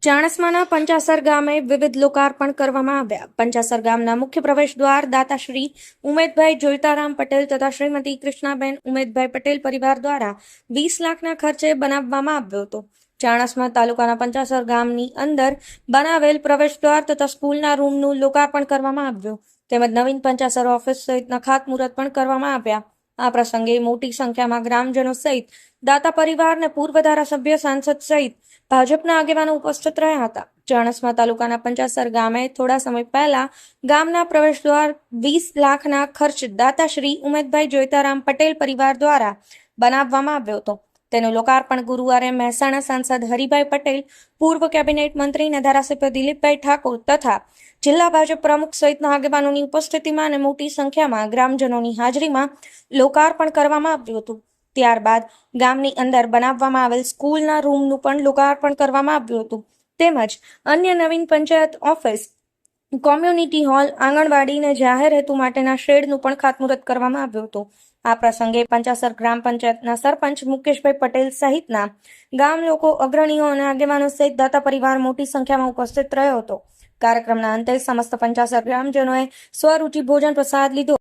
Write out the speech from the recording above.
ચાણસ્માના પંચાસર ગામે વિવિધ લોકાર્પણ કરવામાં આવ્યા. પંચાસર ગામના મુખ્ય પ્રવેશ દ્વાર દાતાશ્રી ઉમેદભાઈ જોઈતારામ પટેલ તથા શ્રીમતી કૃષ્ણાબેન ઉમેદભાઈ પટેલ પરિવાર દ્વારા 20 લાખના ખર્ચે બનાવવામાં આવ્યો હતો. ચાણસ્મા તાલુકાના પંચાસર ગામની અંદર બનાવેલ પ્રવેશ દ્વાર તથા સ્કૂલના રૂમનું લોકાર્પણ કરવામાં આવ્યું તેમજ નવીન પંચાસર ઓફિસ સહિતના ખાતમુહૂર્ત પણ કરવામાં આવ્યા. આ પ્રસંગે મોટી સંખ્યામાં ગ્રામજનો સહિત દાતા પરિવાર અને પૂર્વ ધારાસભ્ય સાંસદ સહિત ભાજપના આગેવાનો ઉપસ્થિત રહ્યા હતા. ચાણસ્મા તાલુકાના પંચાસર ગામે થોડા સમય પહેલા ગામના પ્રવેશ દ્વાર 20 લાખના ખર્ચ દાતાશ્રી ઉમેદભાઈ જોઈતારામ પટેલ પરિવાર દ્વારા બનાવવામાં આવ્યો હતો. તેનું લોકાર્પણ ગુરુવારે મહેસાણા સાંસદ હરિભાઈ પટેલ, પૂર્વ કેબિનેટ મંત્રી અને ધારાસભ્ય દિલીપભાઈ ઠાકોર તથા જિલ્લા ભાજપ પ્રમુખ સહિતના આગેવાનોની ઉપસ્થિતિમાં અને મોટી સંખ્યામાં ગ્રામજનોની હાજરીમાં લોકાર્પણ કરવામાં આવ્યું હતું. ત્યારબાદ ગામની અંદર બનાવવામાં આવેલ સ્કૂલના રૂમનું પણ લોકાર્પણ કરવામાં આવ્યું હતું તેમજ અન્ય નવીન પંચાયત ઓફિસ, કોમ્યુનિટી હોલ, આંગણવાડી અને જાહેર હેતુ માટેના શેડનું પણ ખાતમુહૂર્ત કરવામાં આવ્યું હતું. આ પ્રસંગે પંચાસર ગ્રામ પંચાયતના સરપંચ મુકેશભાઈ પટેલ સહિતના ગામ લોકો, અગ્રણીઓ અને આગેવાનો સહિત દાતા પરિવાર મોટી સંખ્યામાં ઉપસ્થિત રહ્યો હતો. કાર્યક્રમના અંતે સમસ્ત પંચાસર ગ્રામજનોએ સ્વરૂચિ ભોજન પ્રસાદ લીધો.